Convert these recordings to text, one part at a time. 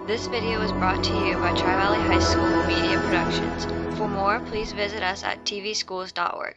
This video was brought to you by Tri-Valley High School Media Productions. For more, please visit us at tvschools.org.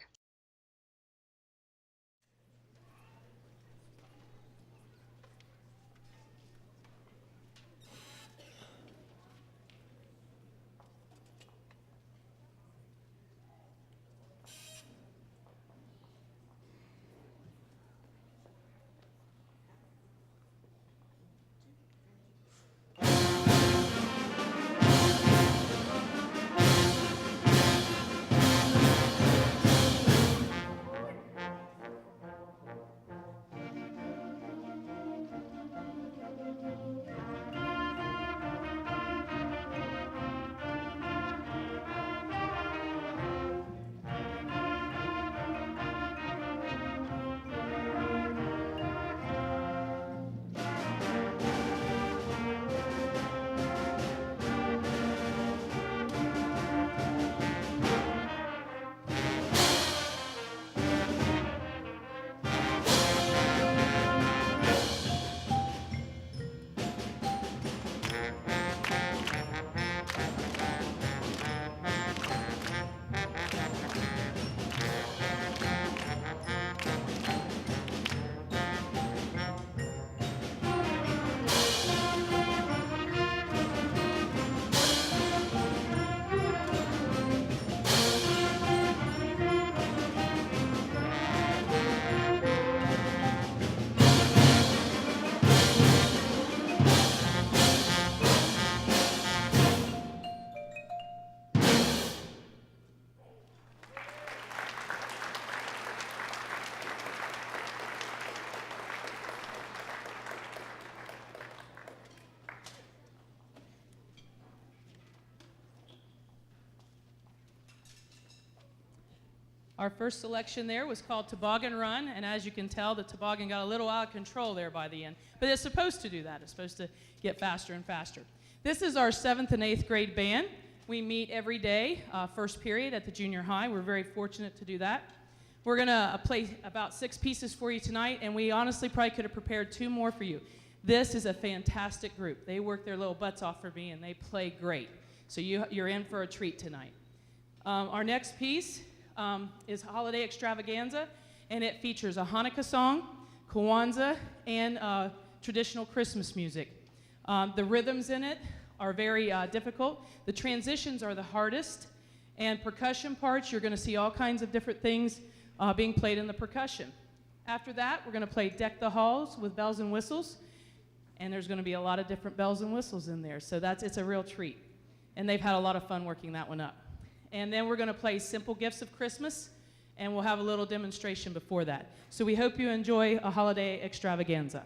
Our first selection there was called Toboggan Run, and as you can tell, the toboggan got a little out of control there by the end. But it's supposed to do that. It's supposed to get faster and faster. This is our 7th and 8th grade band. We meet every day, first period at the junior high. We're very fortunate to do that. We're going to play about 6 pieces for you tonight, and we honestly probably could have prepared 2 more for you. This is a fantastic group. They work their little butts off for me, and they play great. So you're in for a treat tonight. Our next piece is Holiday Extravaganza, and it features a Hanukkah song, Kwanzaa, and traditional Christmas music. The rhythms in it are very difficult. The transitions are the hardest, and percussion parts, you're going to see all kinds of different things being played in the percussion. After that, we're going to play Deck the Halls with bells and whistles, and there's going to be a lot of different bells and whistles in there, so it's a real treat. And they've had a lot of fun working that one up. And then we're going to play Simple Gifts of Christmas, and we'll have a little demonstration before that. So we hope you enjoy a holiday extravaganza.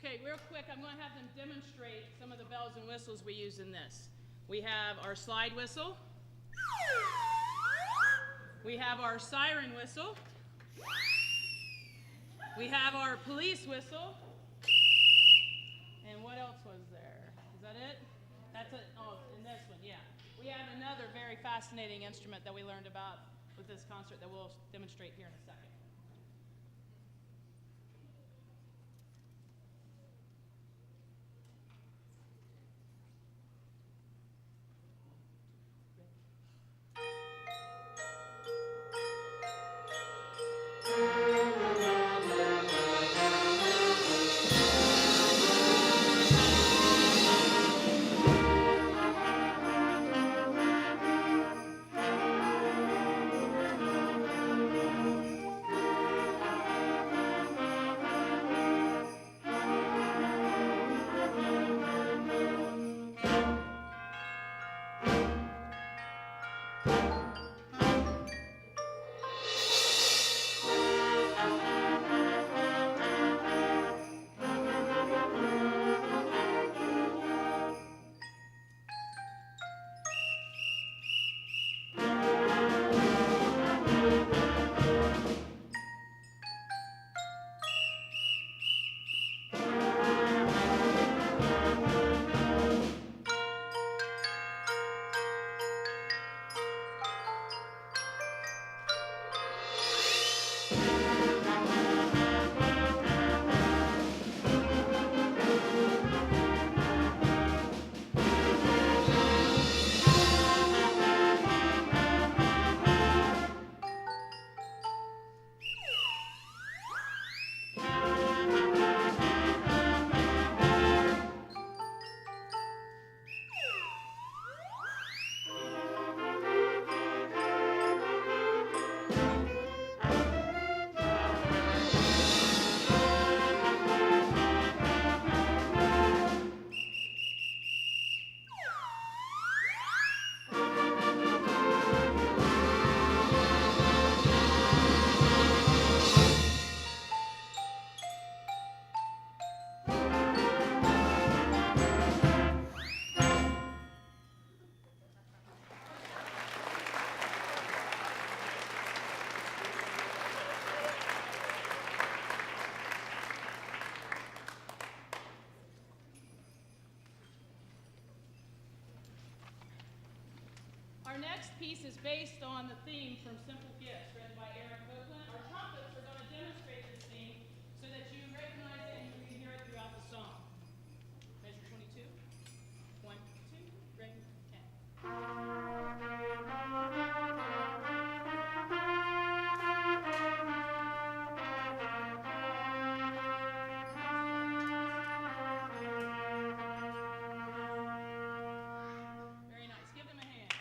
Okay, real quick, I'm going to have them demonstrate some of the bells and whistles we use in this. We have our slide whistle. We have our siren whistle. We have our police whistle. And what else was there? Is that it? That's it. Oh, and this one, yeah. We have another very fascinating instrument that we learned about with this concert that we'll demonstrate here in a second. Our next piece is based on the theme from Simple Gifts, written by Aaron Copeland. Our trumpets are going to demonstrate this theme so that you recognize it and you can hear it throughout the song. Measure 22. 1, 2, ready, 10. Very nice. Give them a hand.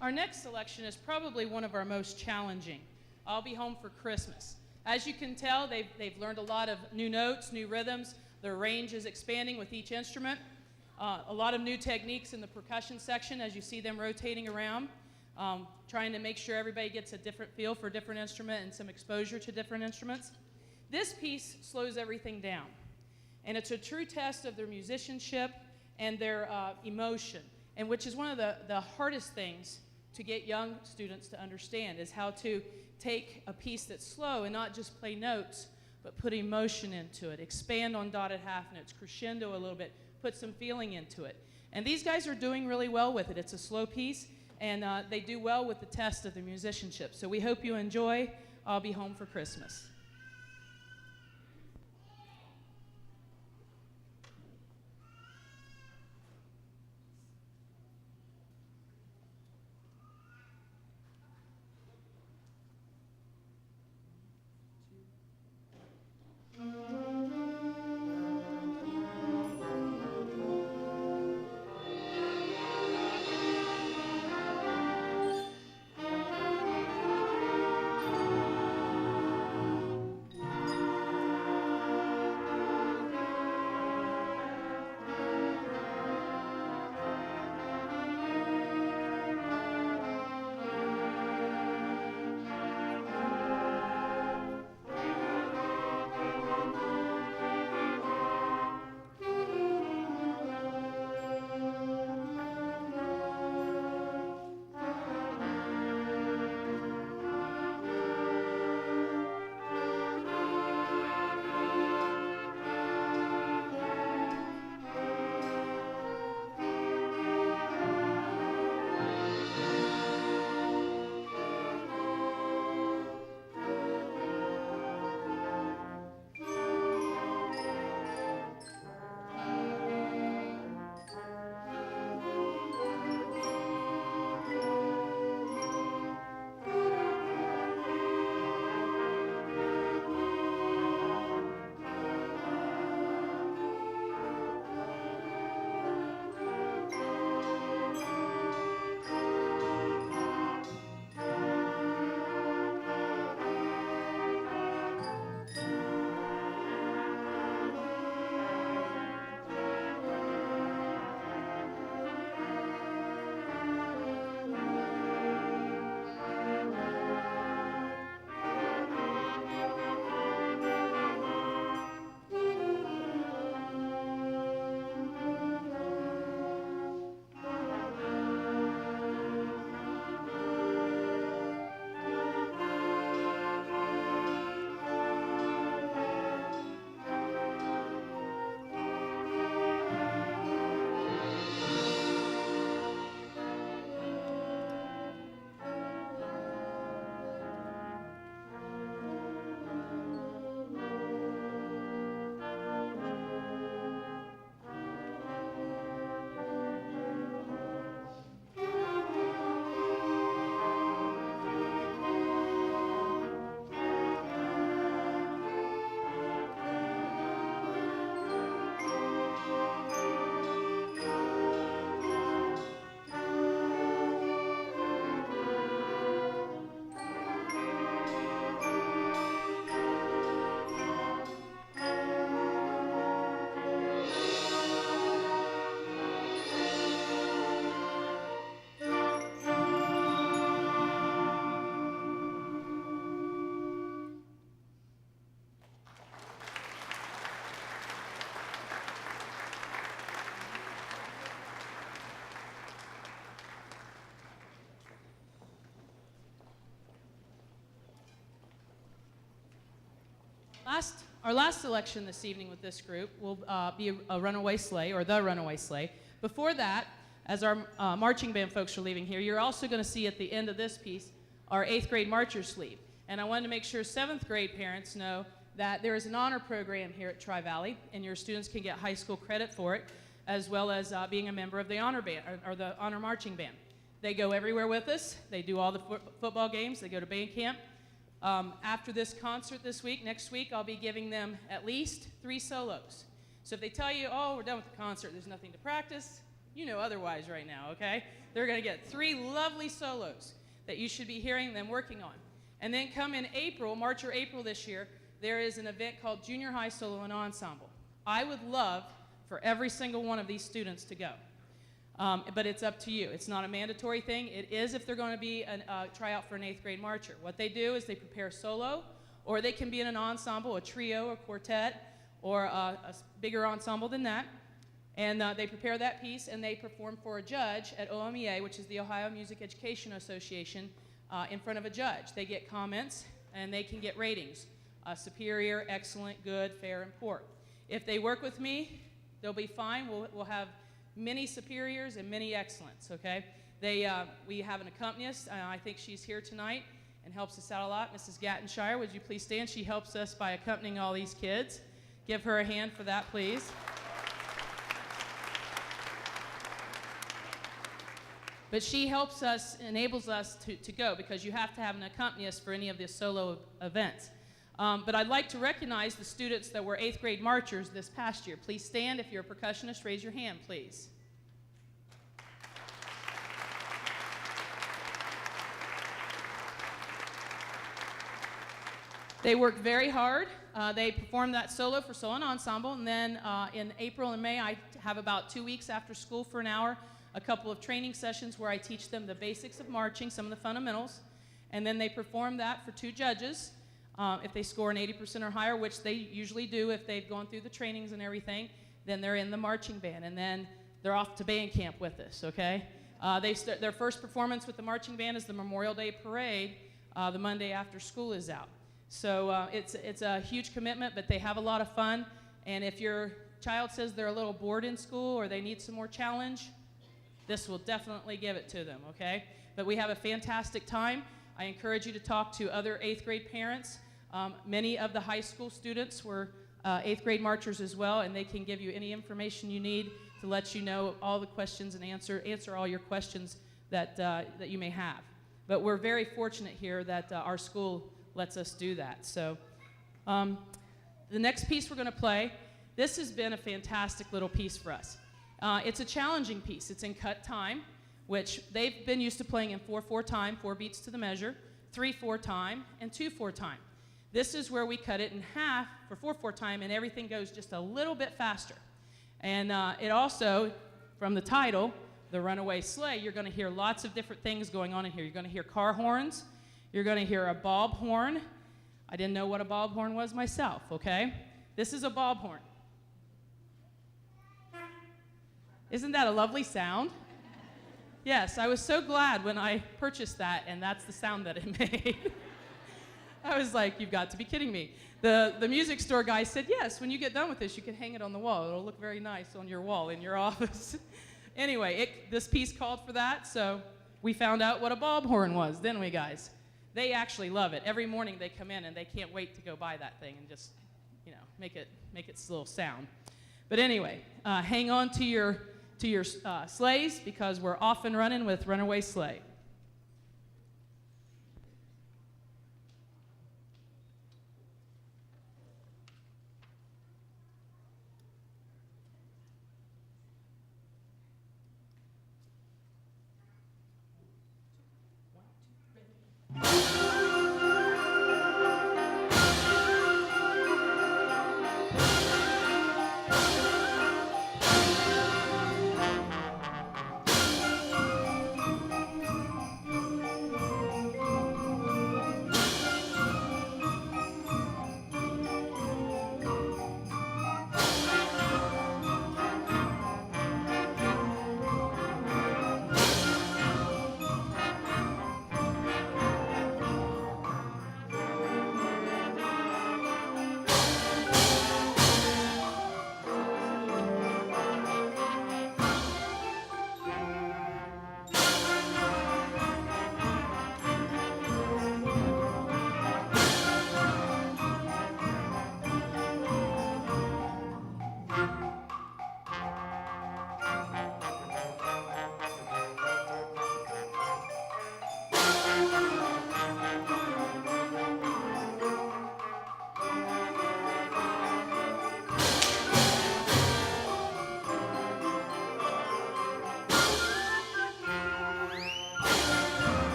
Our next selection is probably one of our most challenging. I'll Be Home for Christmas. As you can tell, they've learned a lot of new notes, new rhythms. Their range is expanding with each instrument. A lot of new techniques in the percussion section as you see them rotating around, trying to make sure everybody gets a different feel for a different instrument and some exposure to different instruments. This piece slows everything down, and it's a true test of their musicianship and their emotion, and which is one of the hardest things to get young students to understand, is how to take a piece that's slow and not just play notes, but put emotion into it, expand on dotted half notes, crescendo a little bit, put some feeling into it. And these guys are doing really well with it. It's a slow piece, and they do well with the test of their musicianship. So we hope you enjoy I'll Be Home for Christmas. Our last selection this evening with this group will be a runaway sleigh, or the runaway sleigh. Before that, as our marching band folks are leaving here, you're also going to see at the end of this piece our 8th grade marcher sleeve. And I wanted to make sure 7th grade parents know that there is an honor program here at Tri-Valley, and your students can get high school credit for it, as well as being a member of the honor band, or the honor marching band. They go everywhere with us. They do all the football games. They go to band camp. After this concert this week, next week, I'll be giving them at least 3 solos. So if they tell you, oh, we're done with the concert, there's nothing to practice, you know otherwise right now, okay? They're going to get 3 lovely solos that you should be hearing them working on. And then come in April, March or April this year, there is an event called Junior High Solo and Ensemble. I would love for every single one of these students to go. But it's up to you. It's not a mandatory thing. It is if they're going to be a tryout for an 8th grade marcher. What they do is they prepare solo, or they can be in an ensemble, a trio, a quartet, or a bigger ensemble than that. And they prepare that piece, and they perform for a judge at OMEA, which is the Ohio Music Education Association, in front of a judge. They get comments, and they can get ratings: superior, excellent, good, fair, and poor. If they work with me, they'll be fine. We'll have many superiors and many excellents, okay? We have an accompanist. I think she's here tonight and helps us out a lot. Mrs. Gattenshire, would you please stand? She helps us by accompanying all these kids. Give her a hand for that, please. But she helps us, enables us to go, because you have to have an accompanist for any of the solo events. But I'd like to recognize the students that were 8th grade marchers this past year. Please stand. If you're a percussionist, raise your hand, please. They worked very hard. They performed that solo for solo and ensemble, and then in April and May, I have about 2 weeks after school for an hour, a couple of training sessions where I teach them the basics of marching, some of the fundamentals, and then they perform that for 2 judges. If they score an 80% or higher, which they usually do if they've gone through the trainings and everything, then they're in the marching band, and then they're off to band camp with us, okay? Their first performance with the marching band is the Memorial Day Parade, the Monday after school is out. So it's a huge commitment, but they have a lot of fun, and if your child says they're a little bored in school or they need some more challenge, this will definitely give it to them, okay? But we have a fantastic time. I encourage you to talk to other 8th grade parents. Many of the high school students were 8th grade marchers as well, and they can give you any information you need to let you know all the questions and answer all your questions that you may have. But we're very fortunate here that our school lets us do that. So the next piece we're going to play, this has been a fantastic little piece for us. It's a challenging piece. It's in cut time, which they've been used to playing in 4/4 time, 4 beats to the measure, 3/4 time, and 2/4 time. This is where we cut it in half for 4/4 time, and everything goes just a little bit faster. And it also, from the title, The Runaway Sleigh, you're going to hear lots of different things going on in here. You're going to hear car horns. You're going to hear a bob horn. I didn't know what a bob horn was myself, okay? This is a bob horn. Isn't that a lovely sound? Yes, I was so glad when I purchased that, and that's the sound that it made. I was like, you've got to be kidding me. The music store guy said, yes, when you get done with this, you can hang it on the wall. It'll look very nice on your wall in your office. Anyway, this piece called for that, so we found out what a bob horn was, didn't we, guys? They actually love it. Every morning they come in, and they can't wait to go buy that thing and just, you know, make its little sound. But anyway, hang on to your sleighs, because we're off and running with Runaway Sleigh.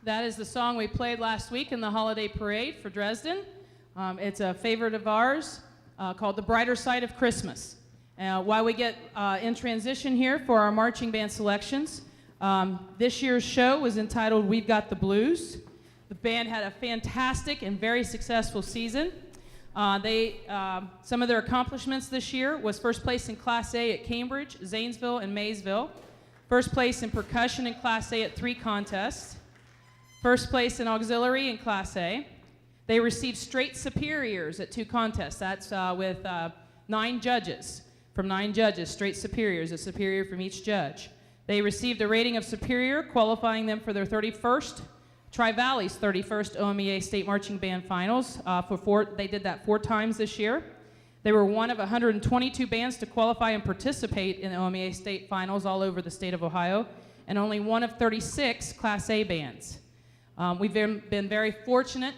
That is the song we played last week in the holiday parade for Dresden. It's a favorite of ours called The Brighter Side of Christmas. While we get in transition here for our marching band selections, this year's show was entitled We've Got the Blues. The band had a fantastic and very successful season. Some of their accomplishments this year was first place in Class A at Cambridge, Zanesville, and Maysville. First place in percussion in Class A at 3 contests. First place in auxiliary in Class A. They received straight superiors at 2 contests. That's with 9 judges. From 9 judges, straight superiors, a superior from each judge. They received a rating of superior, qualifying them for their 31st, Tri-Valley's 31st OMEA State Marching Band Finals. They did that 4 times this year. They were one of 122 bands to qualify and participate in the OMEA State Finals all over the state of Ohio, and only one of 36 Class A bands. We've been very fortunate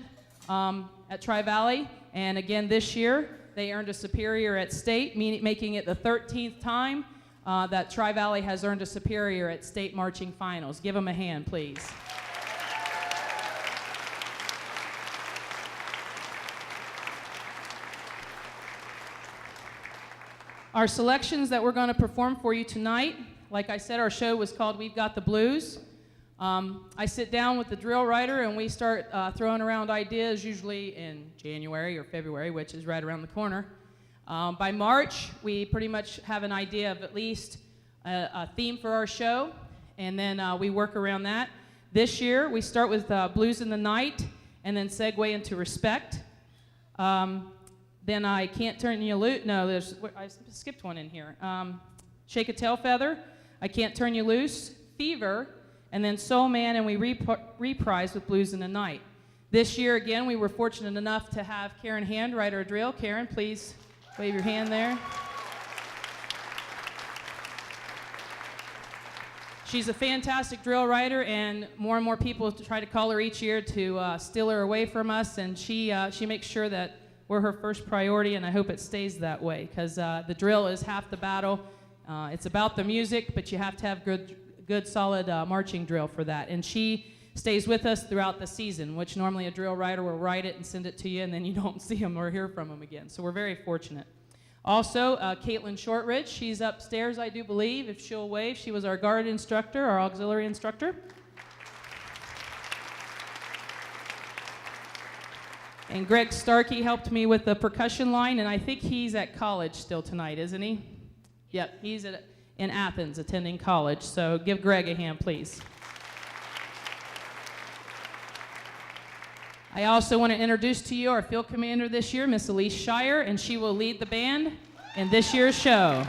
at Tri-Valley, and again this year they earned a superior at state, making it the 13th time that Tri-Valley has earned a superior at state marching finals. Give them a hand, please. Our selections that we're going to perform for you tonight, like I said, our show was called We've Got the Blues. I sit down with the drill writer and we start throwing around ideas, usually in January or February, which is right around the corner. By March, we pretty much have an idea of at least a theme for our show, and then we work around that. This year, we start with Blues in the Night and then segue into Respect. Then I Can't Turn You Loose. No, I skipped one in here. Shake a Tail Feather, I Can't Turn You Loose, Fever, and then Soul Man, and we reprise with Blues in the Night. This year, again, we were fortunate enough to have Karen Hand write our drill. Karen, please wave your hand there. She's a fantastic drill writer, and more people try to call her each year to steal her away from us, and she makes sure that we're her first priority, and I hope it stays that way, because the drill is half the battle. It's about the music, but you have to have good solid marching drill for that. And she stays with us throughout the season, which normally a drill writer will write it and send it to you, and then you don't see them or hear from them again. So we're very fortunate. Also, Caitlin Shortridge, she's upstairs, I do believe, if she'll wave. She was our guard instructor, our auxiliary instructor. And Greg Starkey helped me with the percussion line, and I think he's at college still tonight, isn't he? Yep, he's in Athens attending college, so give Greg a hand, please. I also want to introduce to you our field commander this year, Miss Elise Shire, and she will lead the band in this year's show.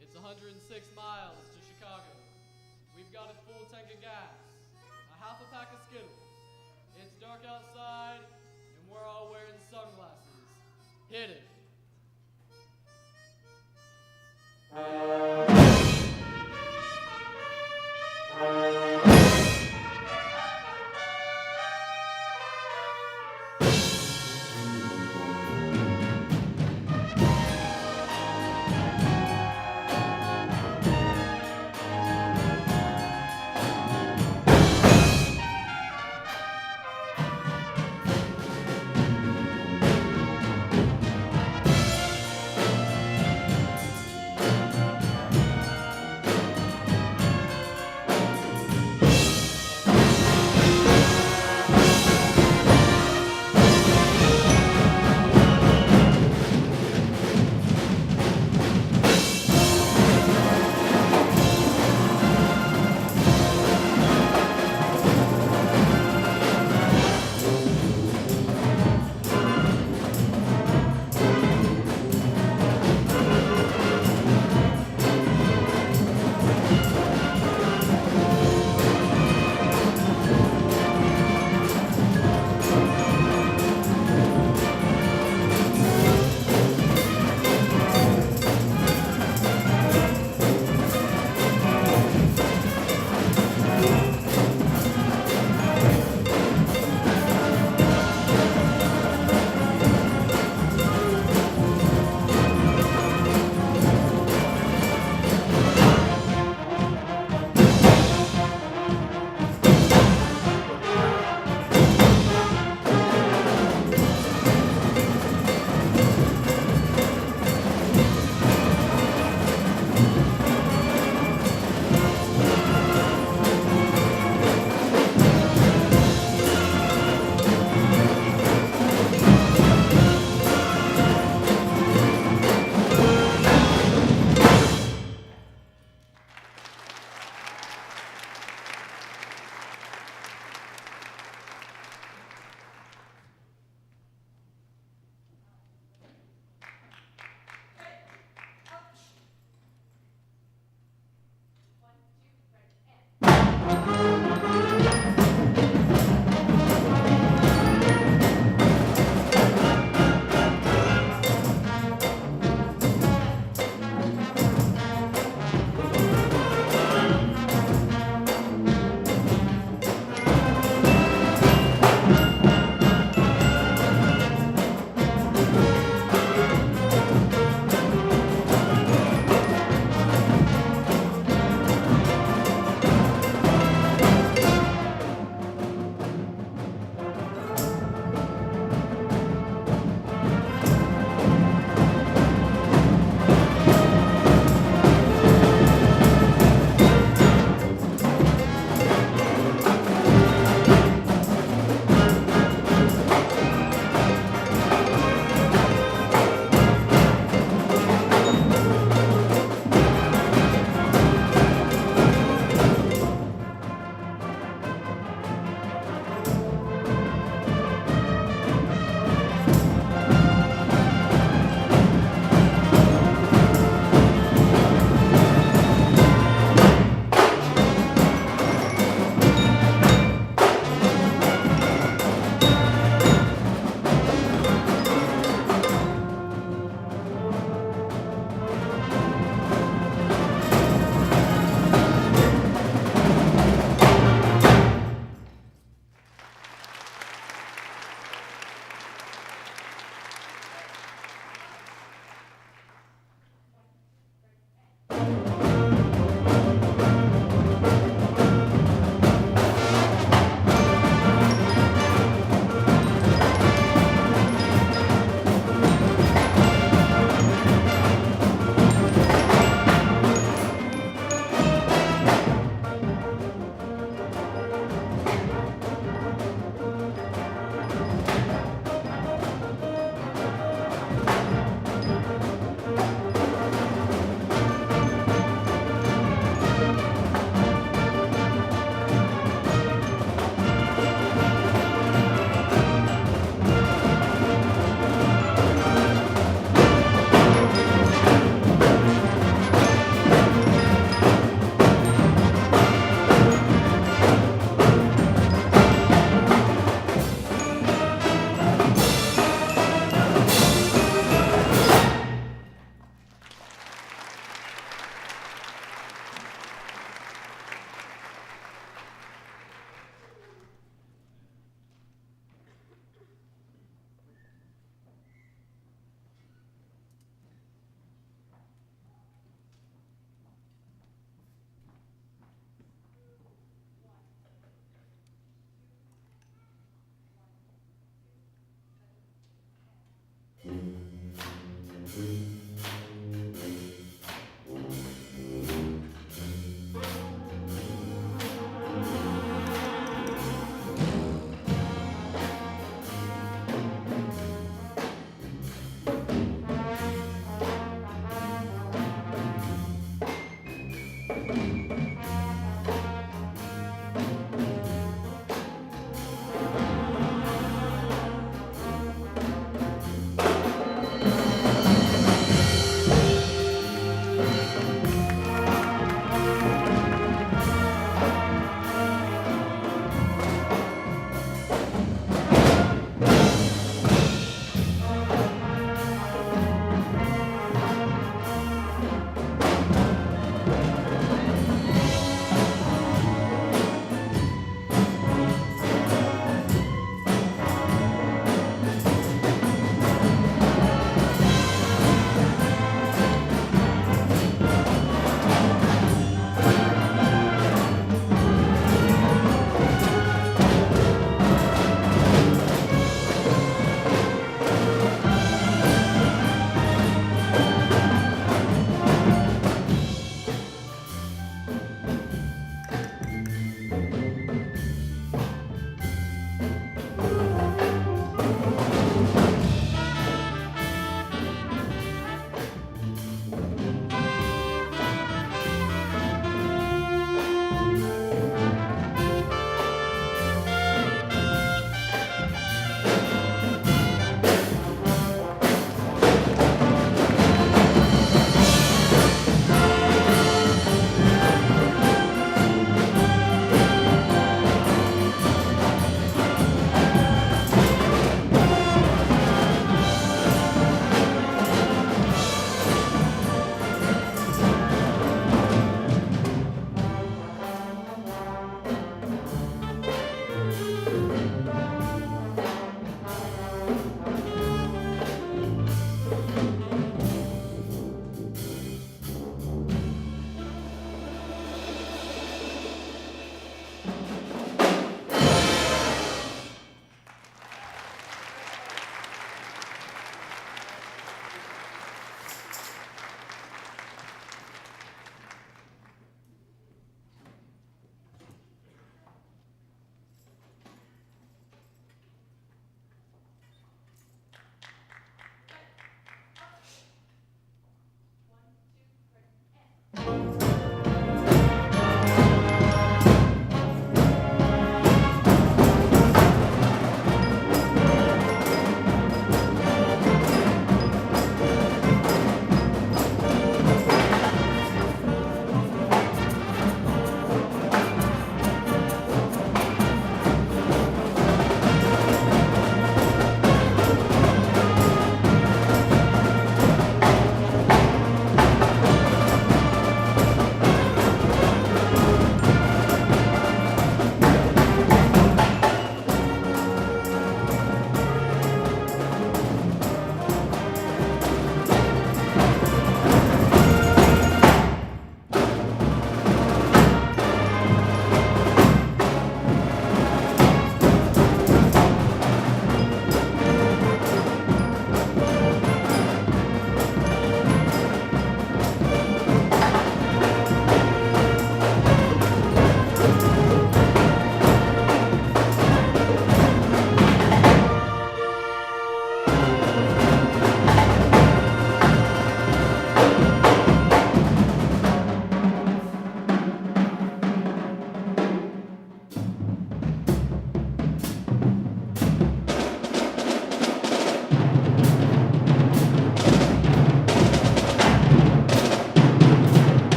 It's 106 miles to Chicago. We've got a full tank of gas, a half a pack of Skittles. It's dark outside, and we're all wearing sunglasses. Hit it.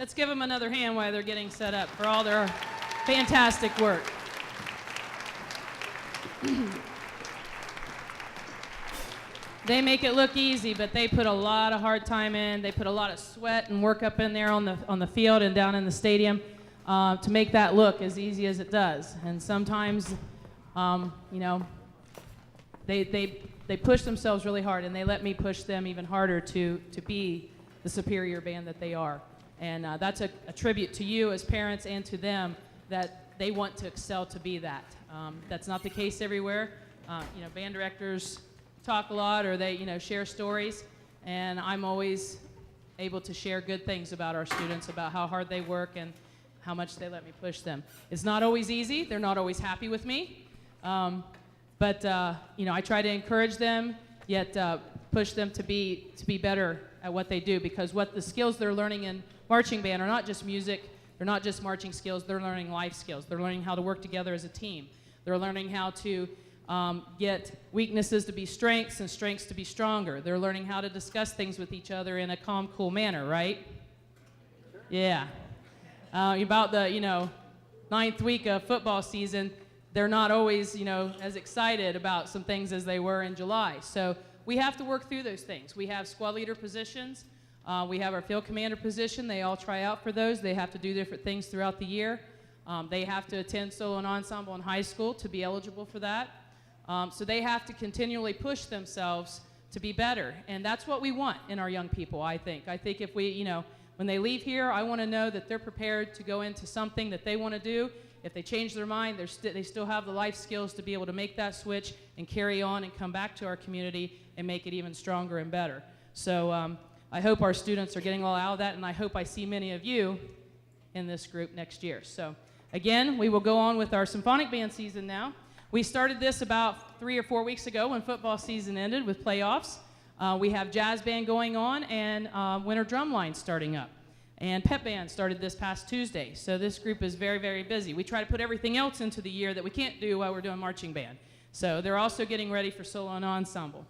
Let's give them another hand while they're getting set up for all their fantastic work. They make it look easy, but they put a lot of hard time in. They put a lot of sweat and work up in there on the field and down in the stadium to make that look as easy as it does. And sometimes, they push themselves really hard, and they let me push them even harder to be the superior band that they are. And that's a tribute to you as parents and to them that they want to excel to be that. That's not the case everywhere. Band directors talk a lot, or they share stories, and I'm always able to share good things about our students, about how hard they work and how much they let me push them. It's not always easy. They're not always happy with me, but I try to encourage them, yet push them to be better at what they do, because what the skills they're learning in marching band are not just music, they're not just marching skills, they're learning life skills. They're learning how to work together as a team. They're learning how to get weaknesses to be strengths and strengths to be stronger. They're learning how to discuss things with each other in a calm, cool manner, right? Yeah. About the, ninth week of football season, they're not always, as excited about some things as they were in July. So we have to work through those things. We have squad leader positions. We have our field commander position. They all try out for those. They have to do different things throughout the year. They have to attend solo and ensemble in high school to be eligible for that. So they have to continually push themselves to be better. And that's what we want in our young people, I think. I think if we, when they leave here, I want to know that they're prepared to go into something that they want to do. If they change their mind, they still have the life skills to be able to make that switch and carry on and come back to our community and make it even stronger and better. So I hope our students are getting all out of that, and I hope I see many of you in this group next year. So again, we will go on with our symphonic band season now. We started this about 3 or 4 weeks ago when football season ended with playoffs. We have jazz band going on and winter drumline starting up. And pep band started this past Tuesday. So this group is very, very busy. We try to put everything else into the year that we can't do while we're doing marching band. So they're also getting ready for solo and ensemble.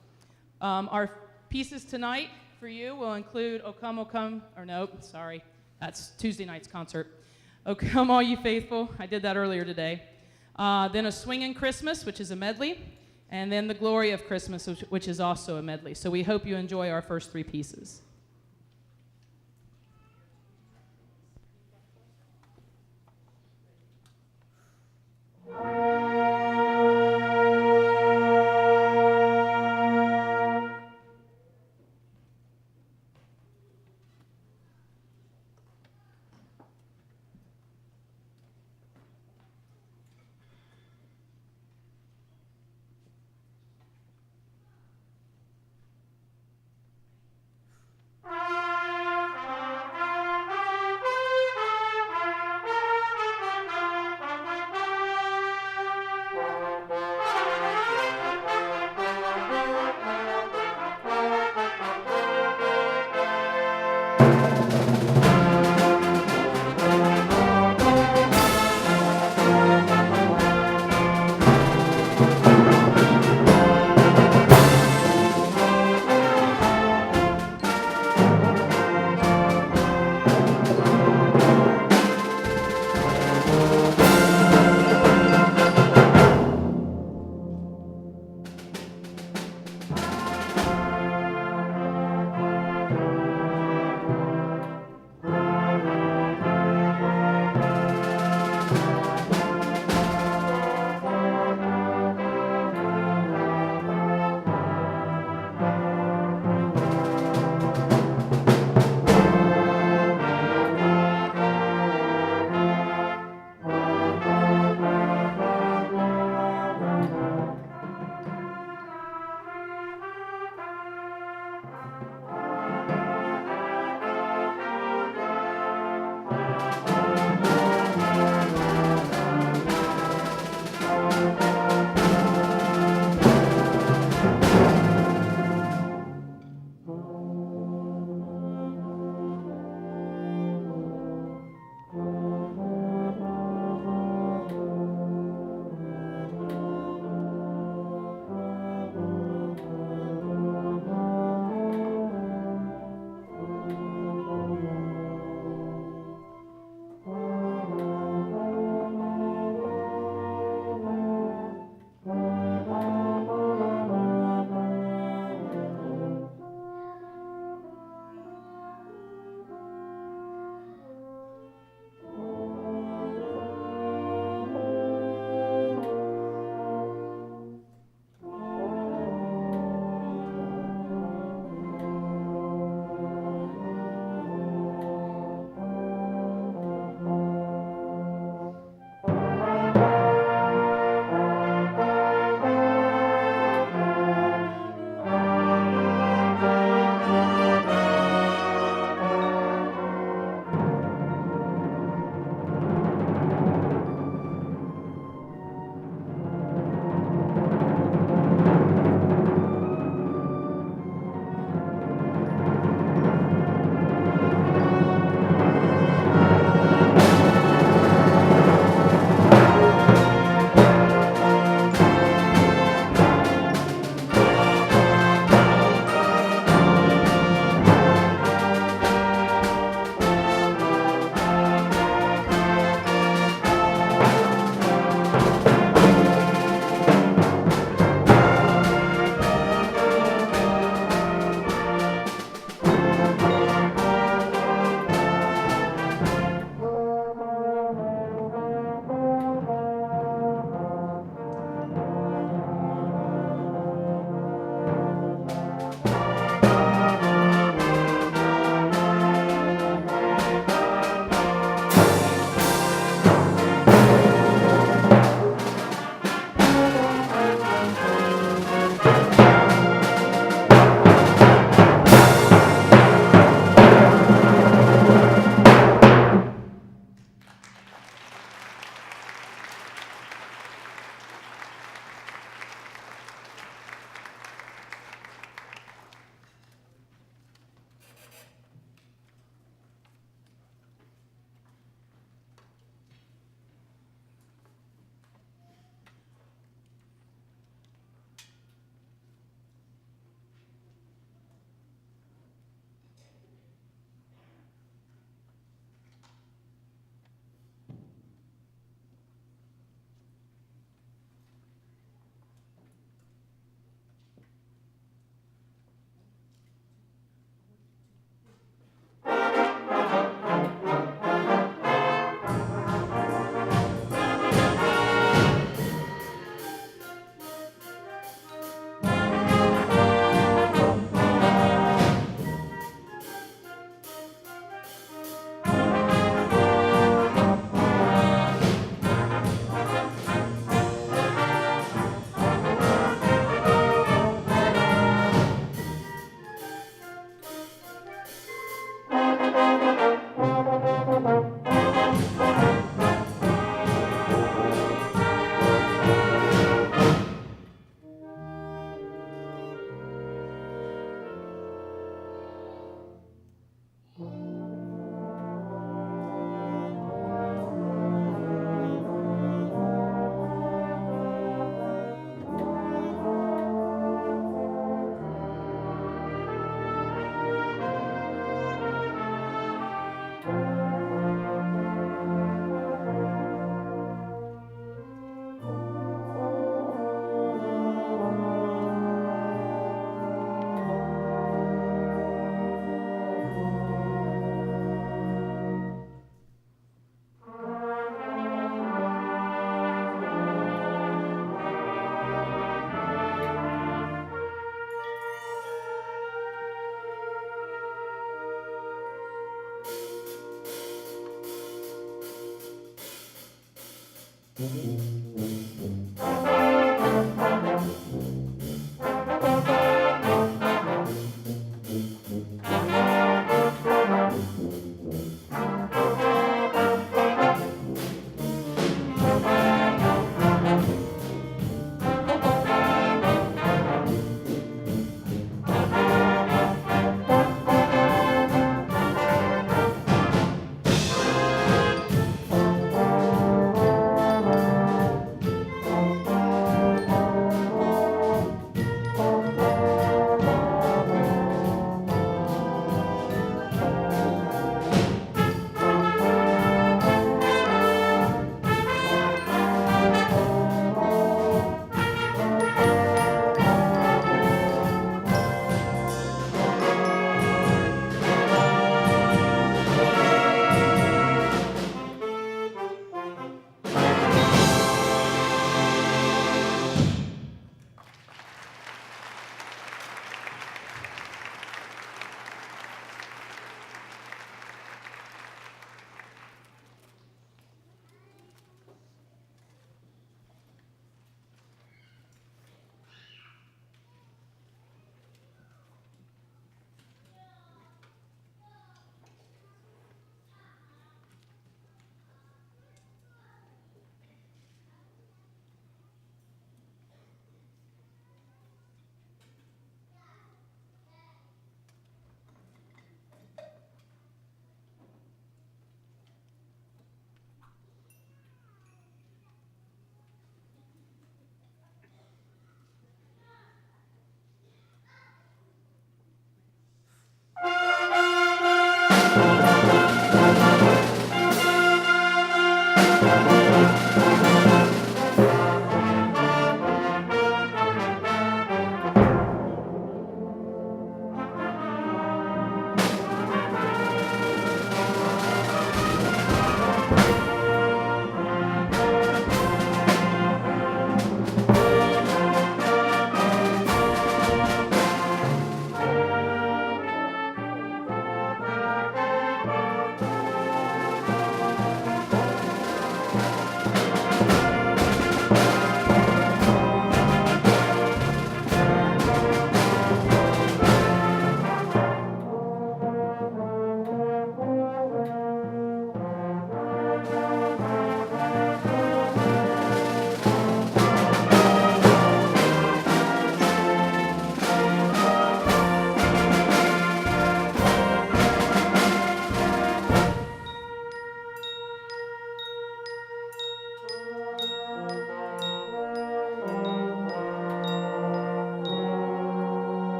Our pieces tonight for you will include O Come, O Come, or no, sorry, that's Tuesday night's concert. O Come All You Faithful, I did that earlier today. Then A Swingin' Christmas, which is a medley, and then The Glory of Christmas, which is also a medley. So we hope you enjoy our first 3 pieces.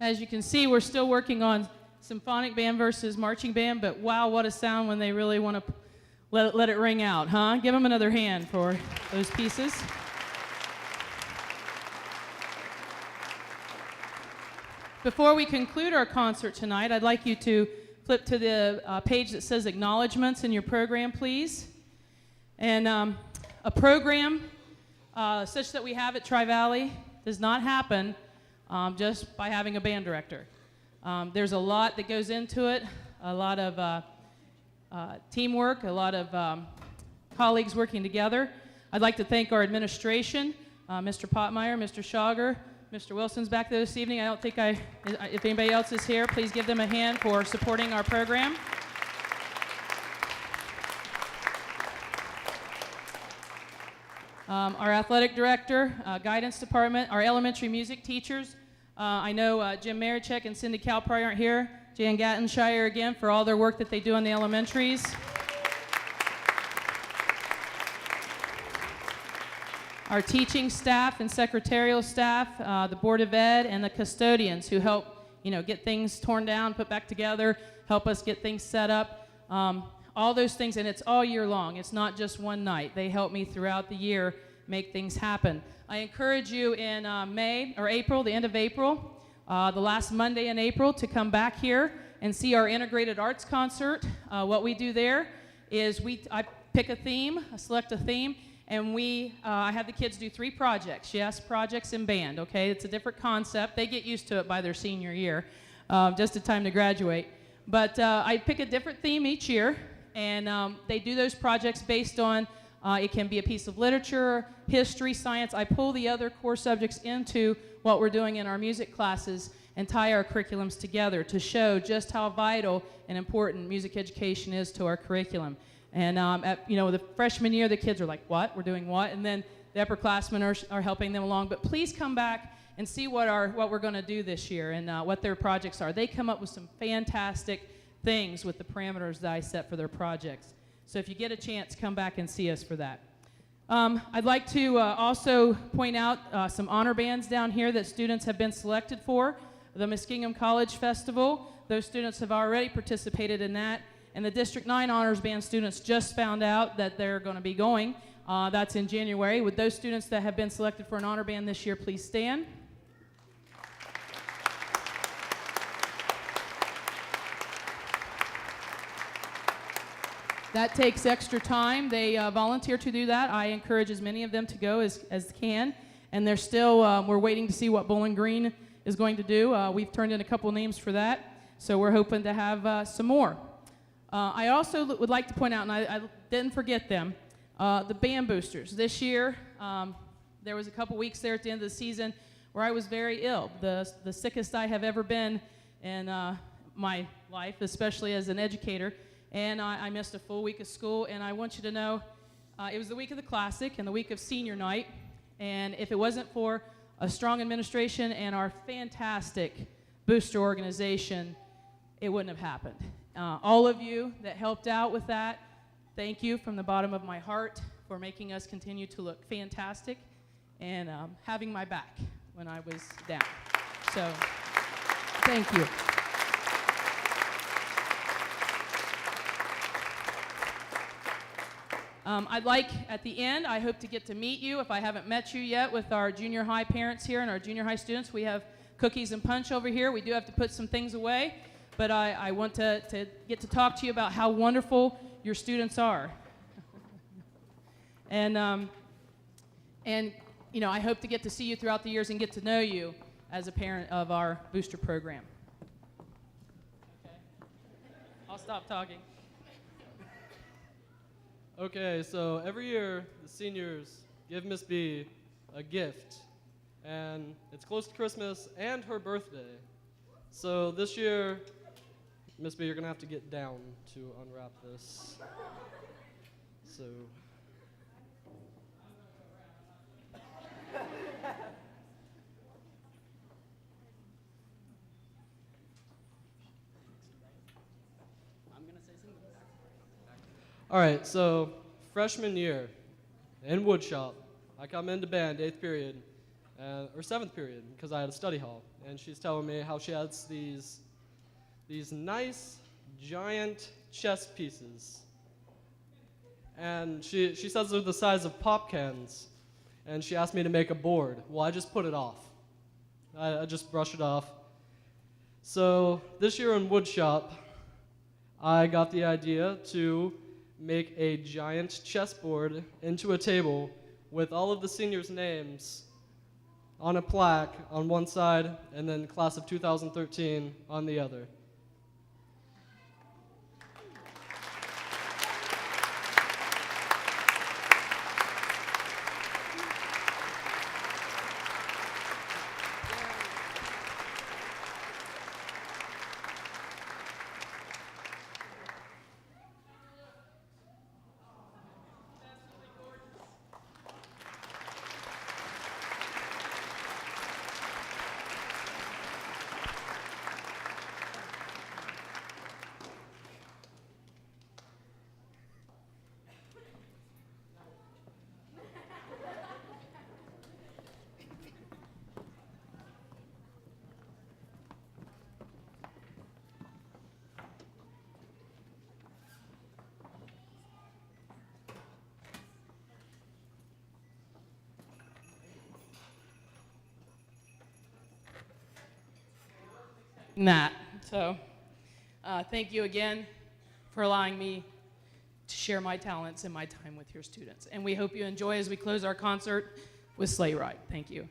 As you can see, we're still working on symphonic band versus marching band, but wow, what a sound when they really want to let it ring out, huh? Give them another hand for those pieces. Before we conclude our concert tonight, I'd like you to flip to the page that says acknowledgments in your program, please. And a program such that we have at Tri-Valley does not happen just by having a band director. There's a lot that goes into it, a lot of teamwork, a lot of colleagues working together. I'd like to thank our administration, Mr. Potmeyer, Mr. Schauger, Mr. Wilson's back there this evening. I don't think if anybody else is here, please give them a hand for supporting our program. Our athletic director, guidance department, our elementary music teachers. I know Jim Marichek and Cindy Cal probably aren't here. Jan Gattenshire again for all their work that they do in the elementaries. Our teaching staff and secretarial staff, the Board of Ed, and the custodians who help, get things torn down, put back together, help us get things set up. All those things, and it's all year long. It's not just one night. They help me throughout the year make things happen. I encourage you in May or April, the end of April, the last Monday in April, to come back here and see our integrated arts concert. What we do there is I pick a theme, I select a theme, and I have the kids do 3 projects. Yes, projects in band, okay? It's a different concept. They get used to it by their senior year, just a time to graduate. But I pick a different theme each year, and they do those projects based on, it can be a piece of literature, history, science. I pull the other core subjects into what we're doing in our music classes and tie our curriculums together to show just how vital and important music education is to our curriculum. And the freshman year, the kids are like, what? We're doing what? And then the upperclassmen are helping them along. But please come back and see what we're going to do this year and what their projects are. They come up with some fantastic things with the parameters that I set for their projects. So if you get a chance, come back and see us for that. I'd like to also point out some honor bands down here that students have been selected for. The Muskingum College Festival, those students have already participated in that. And the District 9 Honors Band students just found out that they're going to be going. That's in January. With those students that have been selected for an honor band this year, please stand. That takes extra time. They volunteer to do that. I encourage as many of them to go as can. And they're still, we're waiting to see what Bowling Green is going to do. We've turned in a couple names for that. So we're hoping to have some more. I also would like to point out, and I didn't forget them, the band boosters. This year, there was a couple weeks there at the end of the season where I was very ill, the sickest I have ever been in my life, especially as an educator. And I missed a full week of school, and I want you to know it was the week of the Classic and the week of senior night, and if it wasn't for a strong administration and our fantastic booster organization, it wouldn't have happened. All of you that helped out with that, thank you from the bottom of my heart for making us continue to look fantastic and having my back when I was down. So, thank you. I'd like, at the end, I hope to get to meet you, if I haven't met you yet, with our junior high parents here and our junior high students. We have cookies and punch over here. We do have to put some things away, but I want to get to talk to you about how wonderful your students are. And I hope to get to see you throughout the years and get to know you as a parent of our booster program. Okay. I'll stop talking. Okay, so every year the seniors give Miss B a gift, and it's close to Christmas and her birthday. So this year, Miss B, you're gonna have to get down to unwrap this. So. All right, so freshman year in woodshop, I come into band, 8th period, or 7th period, because I had a study hall. And she's telling me how she has these nice, giant chess pieces. And she says they're the size of pop cans. And she asked me to make a board. Well, I just put it off. I just brushed it off. So this year in woodshop, I got the idea to make a giant chessboard into a table with all of the seniors' names on a plaque on one side and then class of 2013 on the other. That. So thank you again for allowing me to share my talents and my time with your students. And we hope you enjoy as we close our concert with Sleigh Ride. Thank you.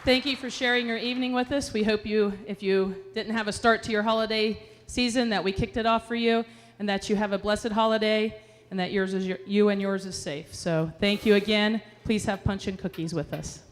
Thank you for sharing your evening with us. We hope if you didn't have a start to your holiday season, that we kicked it off for you, and that you have a blessed holiday, and that you and yours is safe. So thank you again. Please have punch and cookies with us.